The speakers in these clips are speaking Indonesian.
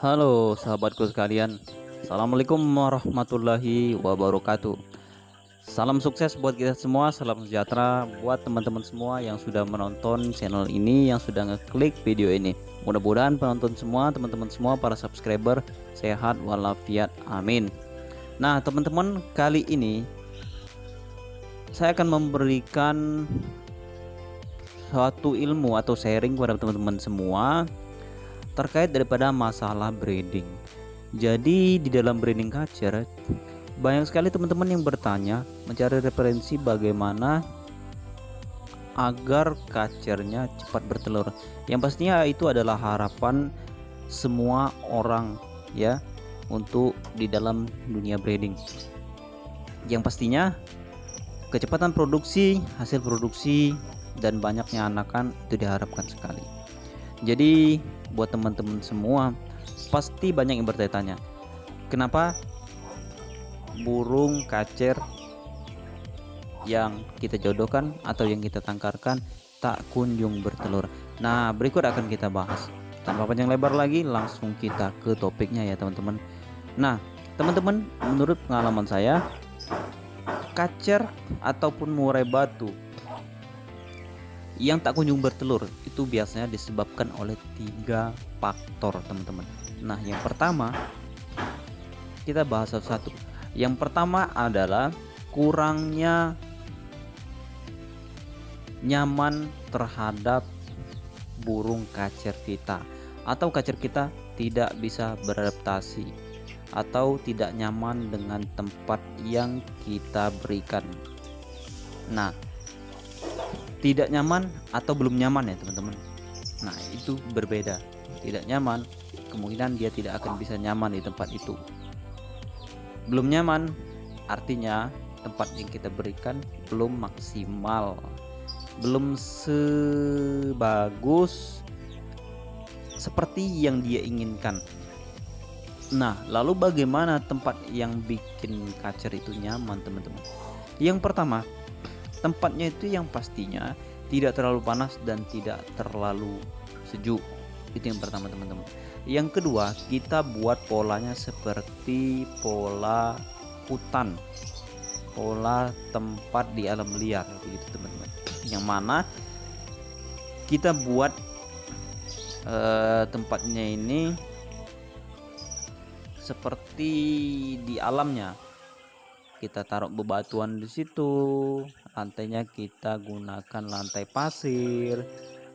Halo sahabatku sekalian, Assalamualaikum warahmatullahi wabarakatuh. Salam sukses buat kita semua, salam sejahtera buat teman-teman semua yang sudah menonton channel ini, yang sudah ngeklik video ini. Mudah-mudahan penonton semua, teman-teman semua, para subscriber sehat walafiat, amin. Nah teman-teman, kali ini saya akan memberikan suatu ilmu atau sharing kepada teman-teman semua terkait daripada masalah breeding. Jadi di dalam breeding kacer banyak sekali teman-teman yang bertanya, mencari referensi bagaimana agar kacernya cepat bertelur. Yang pastinya itu adalah harapan semua orang ya untuk di dalam dunia breeding. Yang pastinya kecepatan produksi, hasil produksi, dan banyaknya anakan itu diharapkan sekali. Jadi buat teman-teman semua pasti banyak yang bertanya, kenapa burung kacer yang kita jodohkan atau yang kita tangkarkan tak kunjung bertelur. Nah berikut akan kita bahas. Tanpa panjang lebar lagi, langsung kita ke topiknya ya teman-teman. Nah teman-teman, menurut pengalaman saya, kacer ataupun murai batu yang tak kunjung bertelur itu biasanya disebabkan oleh 3 faktor teman-teman. Nah yang pertama, kita bahas satu-satu. Yang pertama adalah kurangnya nyaman terhadap burung kacer kita, atau kacer kita tidak bisa beradaptasi atau tidak nyaman dengan tempat yang kita berikan. Nah tidak nyaman atau belum nyaman ya teman-teman. Nah itu berbeda. Tidak nyaman, kemungkinan dia tidak akan bisa nyaman di tempat itu. Belum nyaman artinya tempat yang kita berikan belum maksimal, belum sebagus seperti yang dia inginkan. Nah lalu bagaimana tempat yang bikin kacer itu nyaman teman-teman? Yang pertama, tempatnya itu yang pastinya tidak terlalu panas dan tidak terlalu sejuk. Itu yang pertama teman-teman. Yang kedua, kita buat polanya seperti pola hutan, pola tempat di alam liar begitu teman-teman. Yang mana kita buat tempatnya ini seperti di alamnya. Kita taruh bebatuan di situ, lantainya kita gunakan lantai pasir,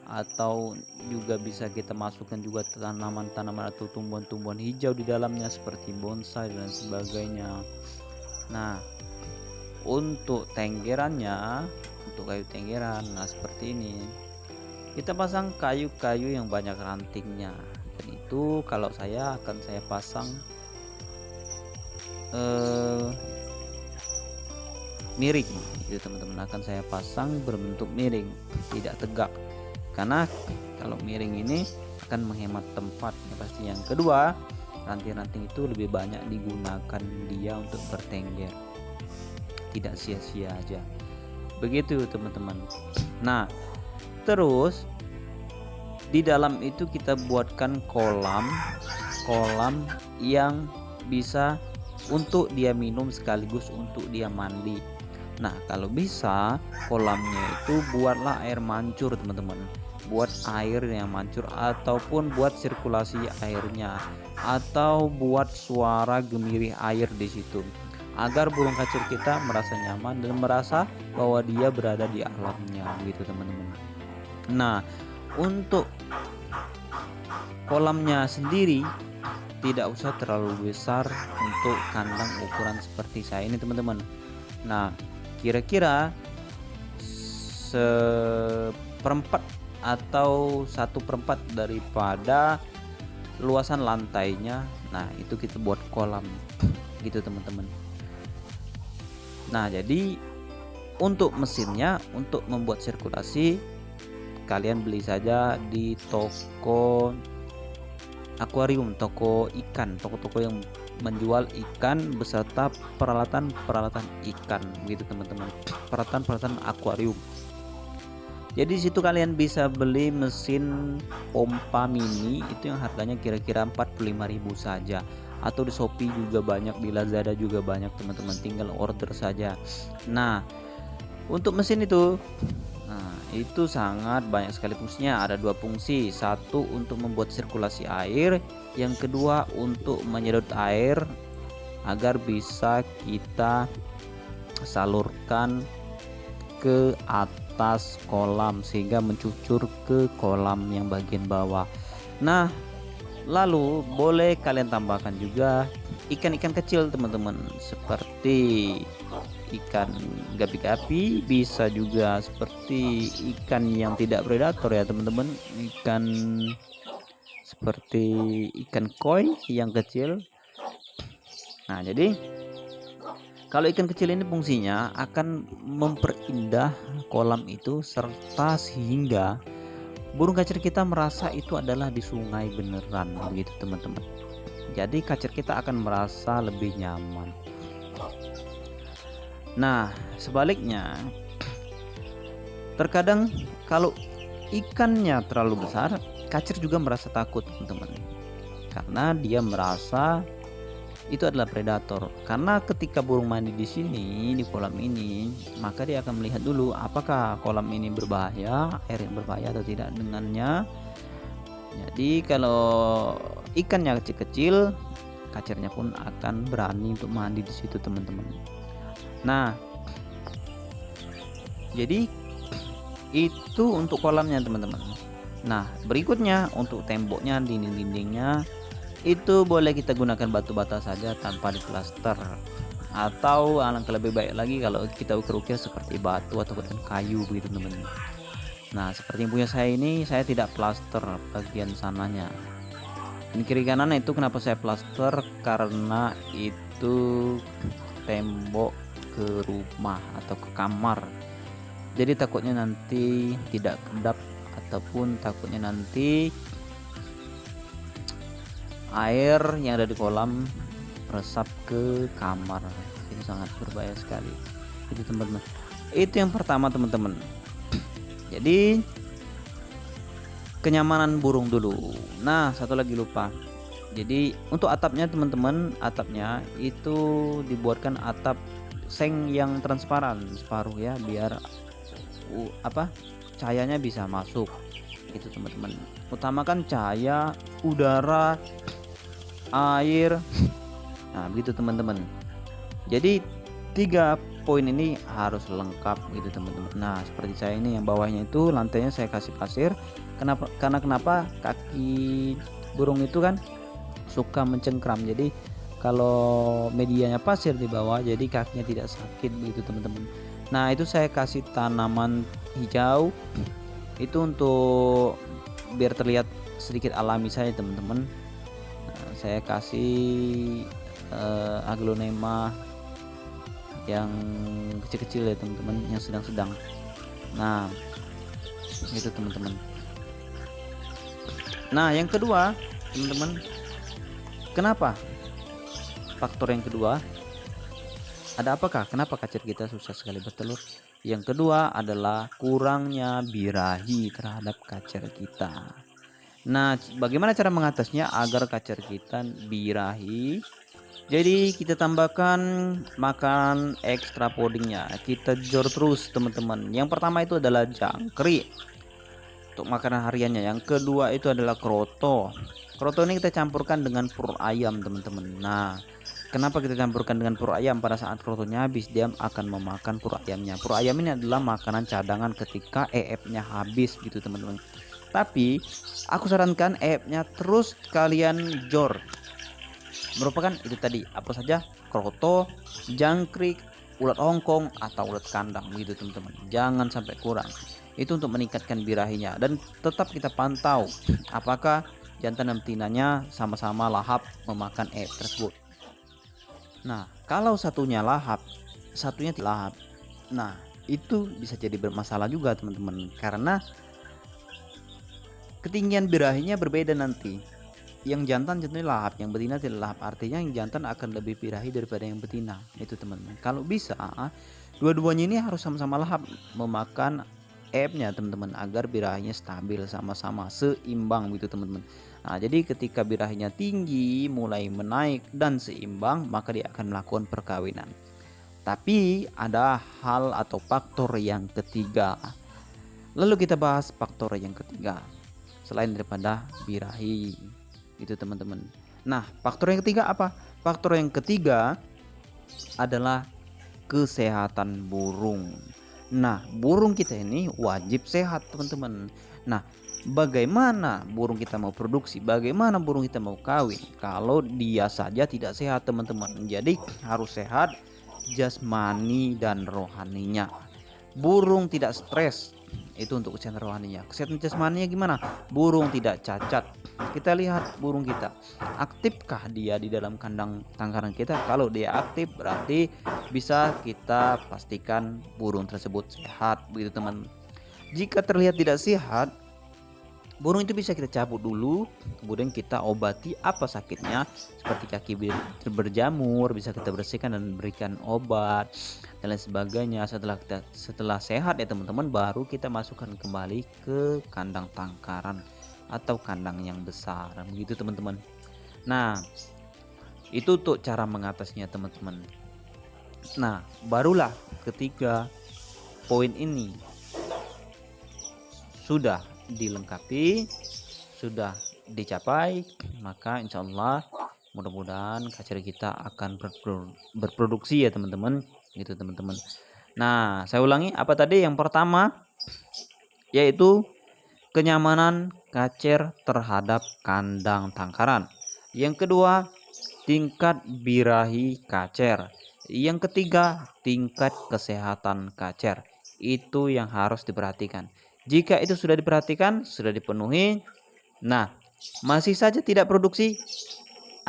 atau juga bisa kita masukkan juga tanaman-tanaman atau tumbuhan-tumbuhan hijau di dalamnya seperti bonsai dan sebagainya. Nah untuk tenggerannya, untuk kayu tenggeran, nah seperti ini kita pasang kayu-kayu yang banyak rantingnya. Dan itu kalau saya akan saya pasang miring itu teman-teman, akan saya pasang berbentuk miring, tidak tegak, karena kalau miring ini akan menghemat tempat ya pasti. Yang kedua, ranting-ranting itu lebih banyak digunakan dia untuk bertengger, tidak sia-sia aja begitu teman-teman. Nah terus di dalam itu kita buatkan kolam yang bisa untuk dia minum sekaligus untuk dia mandi. Nah kalau bisa kolamnya itu buatlah air mancur teman-teman, buat air yang mancur ataupun buat sirkulasi airnya, atau buat suara gemirih air di situ, agar burung kacer kita merasa nyaman dan merasa bahwa dia berada di alamnya gitu teman-teman. Nah untuk kolamnya sendiri tidak usah terlalu besar untuk kandang ukuran seperti saya ini teman-teman. Nah kira-kira seperempat atau 1/4 daripada luasan lantainya. Nah itu kita buat kolam gitu teman-teman. Nah jadi untuk mesinnya, untuk membuat sirkulasi, kalian beli saja di toko akuarium, toko ikan, toko-toko yang menjual ikan beserta peralatan ikan gitu teman-teman, peralatan akuarium. Jadi di situ kalian bisa beli mesin pompa mini itu yang harganya kira-kira 45.000 saja, atau di Shopee juga banyak, di Lazada juga banyak teman-teman, tinggal order saja. Nah, untuk mesin itu, nah itu sangat banyak sekali fungsinya. Ada dua fungsi, satu untuk membuat sirkulasi air, yang kedua untuk menyedot air agar bisa kita salurkan ke atas kolam sehingga mencucur ke kolam yang bagian bawah. Nah, lalu boleh kalian tambahkan juga ikan-ikan kecil teman-teman, seperti ikan gapi-gapi, bisa juga seperti ikan yang tidak predator ya teman-teman, ikan seperti ikan koi yang kecil. Nah, jadi kalau ikan kecil ini fungsinya akan memperindah kolam itu, serta sehingga burung kacer kita merasa itu adalah di sungai beneran begitu teman-teman. Jadi kacer kita akan merasa lebih nyaman. Nah, sebaliknya terkadang kalau ikannya terlalu besar, kacer juga merasa takut teman-teman, karena dia merasa itu adalah predator. Karena ketika burung mandi di sini, di kolam ini, maka dia akan melihat dulu apakah kolam ini berbahaya, air yang berbahaya atau tidak dengannya. Jadi kalau ikannya kecil-kecil, kacernya pun akan berani untuk mandi di situ teman-teman. Nah, jadi itu untuk kolamnya teman-teman. Nah, berikutnya untuk temboknya, dinding-dindingnya, itu boleh kita gunakan batu bata saja tanpa diplaster, atau alangkah lebih baik lagi kalau kita ukir-ukir seperti batu atau kayu begitu teman-teman. Nah, seperti yang punya saya ini, saya tidak plaster bagian sananya. Dan kiri kanan itu kenapa saya plaster, karena itu tembok ke rumah atau ke kamar. Jadi takutnya nanti tidak kedap, ataupun takutnya nanti air yang ada di kolam meresap ke kamar. Itu sangat berbahaya sekali itu teman-teman. Itu yang pertama teman-teman. Jadi kenyamanan burung dulu. Nah, satu lagi lupa. Jadi untuk atapnya teman-teman, atapnya itu dibuatkan atap seng yang transparan separuh ya, biar cahayanya bisa masuk itu teman-teman. Utamakan cahaya, udara, air. Nah, begitu teman-teman. Jadi 3 poin ini harus lengkap gitu teman-teman. Nah, seperti saya ini yang bawahnya itu lantainya saya kasih pasir. Kenapa kaki burung itu kan suka mencengkram. Jadi kalau medianya pasir di bawah, jadi kakinya tidak sakit begitu teman-teman. Nah, itu saya kasih tanaman hijau itu untuk biar terlihat sedikit alami saya teman-teman. Saya kasih aglonema yang kecil-kecil ya teman-teman, yang sedang-sedang. Nah, itu teman-teman. Nah, yang kedua teman-teman, kenapa faktor yang kedua ada apakah kenapa kacer kita susah sekali bertelur? Yang kedua adalah kurangnya birahi terhadap kacer kita. Nah, bagaimana cara mengatasinya agar kacer kita birahi? Jadi kita tambahkan makan ekstra pudingnya. Kita jor terus teman-teman. Yang pertama itu adalah jangkrik untuk makanan hariannya. Yang kedua itu adalah kroto. Kroto ini kita campurkan dengan pur ayam teman-teman. Nah, kenapa kita campurkan dengan pur ayam? Pada saat krotonya habis, dia akan memakan pur ayamnya. Pur ayam ini adalah makanan cadangan ketika EF-nya habis gitu teman-teman. Tapi aku sarankan EF-nya terus kalian jor. Merupakan itu tadi apa saja, kroto, jangkrik, ulat hongkong atau ulat kandang gitu teman-teman. Jangan sampai kurang. Itu untuk meningkatkan birahinya, dan tetap kita pantau apakah jantan dan betinanya sama-sama lahap memakan EF tersebut. Nah, kalau satunya lahap, satunya tidak lahap, nah itu bisa jadi bermasalah juga teman-teman, karena ketinggian birahinya berbeda nanti. Yang jantan contohnya lahap, yang betina tidak lahap. Artinya yang jantan akan lebih birahi daripada yang betina itu teman-teman. Kalau bisa dua-duanya ini harus sama-sama lahap memakan F-nya teman-teman, agar birahinya stabil, sama-sama seimbang gitu teman-teman. Nah, jadi ketika birahinya tinggi, mulai menaik dan seimbang, maka dia akan melakukan perkawinan. Tapi ada hal atau faktor yang ketiga. Lalu kita bahas faktor yang ketiga selain daripada birahi itu teman-teman. Nah, faktor yang ketiga apa? Faktor yang ketiga adalah kesehatan burung. Nah, burung kita ini wajib sehat teman-teman. Nah, bagaimana burung kita mau produksi, bagaimana burung kita mau kawin kalau dia saja tidak sehat teman-teman. Jadi harus sehat jasmani dan rohaninya. Burung tidak stres, itu untuk kesehatan rohaninya. Kesehatan jasmaninya gimana? Burung tidak cacat. Kita lihat burung kita, aktifkah dia di dalam kandang tangkaran kita? Kalau dia aktif berarti bisa kita pastikan burung tersebut sehat begitu teman. Jika terlihat tidak sehat, burung itu bisa kita cabut dulu, kemudian kita obati apa sakitnya, seperti kaki berjamur, bisa kita bersihkan dan berikan obat dan lain sebagainya. Setelah sehat ya teman-teman, baru kita masukkan kembali ke kandang tangkaran atau kandang yang besar begitu teman-teman. Nah, itu untuk cara mengatasinya teman-teman. Nah, barulah ketiga poin ini sudah dilengkapi, sudah dicapai, maka insya Allah mudah-mudahan kacer kita akan berproduksi ya teman-teman, gitu teman-teman. Nah, saya ulangi, apa tadi? Yang pertama yaitu kenyamanan kacer terhadap kandang tangkaran. Yang kedua, tingkat birahi kacer. Yang ketiga, tingkat kesehatan kacer. Itu yang harus diperhatikan. Jika itu sudah diperhatikan, sudah dipenuhi, nah masih saja tidak produksi,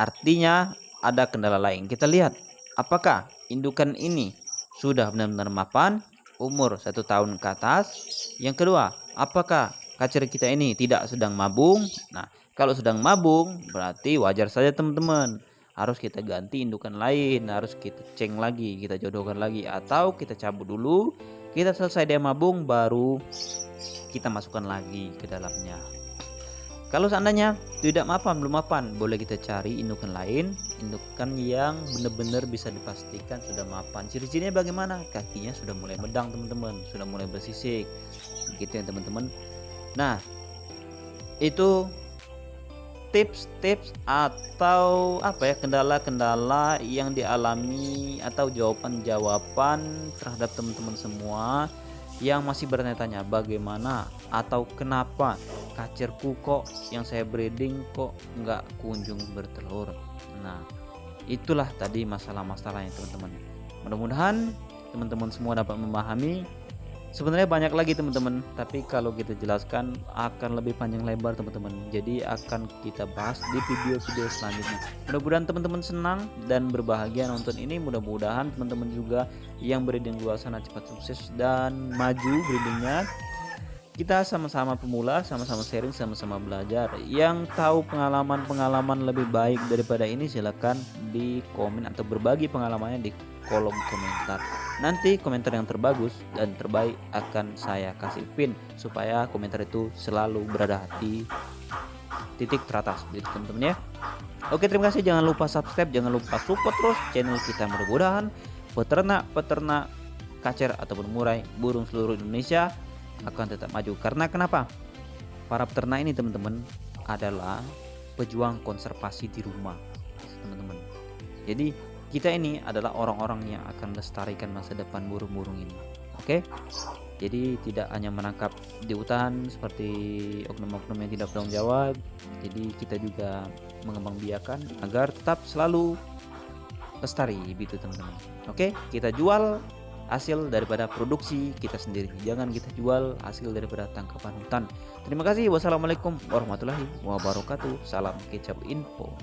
artinya ada kendala lain. Kita lihat apakah indukan ini sudah benar-benar mapan, umur 1 tahun ke atas. Yang kedua, apakah kacer kita ini tidak sedang mabung? Nah, kalau sedang mabung berarti wajar saja teman-teman, harus kita ganti indukan lain, harus kita ceng lagi, kita jodohkan lagi, atau kita cabut dulu, kita selesai dia mabung baru kita masukkan lagi ke dalamnya. Kalau seandainya tidak mapan, belum mapan, boleh kita cari indukan lain, indukan yang benar-benar bisa dipastikan sudah mapan. Ciri-cirinya bagaimana? Kakinya sudah mulai medang teman-teman, sudah mulai bersisik, gitu ya teman-teman. Nah, itu tips-tips atau apa ya, kendala-kendala yang dialami atau jawaban-jawaban terhadap teman-teman semua yang masih bertanya-tanya bagaimana atau kenapa kacerku kok yang saya breeding kok nggak kunjung bertelur. Nah, itulah tadi masalah-masalahnya teman-teman. Mudah-mudahan teman-teman semua dapat memahami. Sebenarnya banyak lagi teman-teman, tapi kalau kita jelaskan akan lebih panjang lebar teman-teman. Jadi akan kita bahas di video-video selanjutnya. Mudah-mudahan teman-teman senang dan berbahagia nonton ini. Mudah-mudahan teman-teman juga yang breeding luar sana cepat sukses dan maju breedingnya. Kita sama-sama pemula, sama-sama sharing, sama-sama belajar. Yang tahu pengalaman-pengalaman lebih baik daripada ini, silakan di komen atau berbagi pengalamannya di kolom komentar. Nanti komentar yang terbagus dan terbaik akan saya kasih pin supaya komentar itu selalu berada di titik teratas, gitu teman-teman ya. Oke, terima kasih. Jangan lupa subscribe, jangan lupa support terus channel kita. Mudah-mudahan peternak kacer ataupun murai burung seluruh Indonesia akan tetap maju. Karena kenapa? Para peternak ini teman-teman adalah pejuang konservasi di rumah teman-teman. Jadi kita ini adalah orang-orang yang akan melestarikan masa depan burung-burung ini. Oke? Jadi tidak hanya menangkap di hutan seperti oknum-oknum yang tidak bertanggung jawab. Jadi kita juga mengembangbiakan agar tetap selalu lestari gitu teman-teman. Oke? Kita jual hasil daripada produksi kita sendiri, jangan kita jual hasil daripada tangkapan hutan. Terima kasih. Wassalamualaikum warahmatullahi wabarakatuh. Salam kecap info.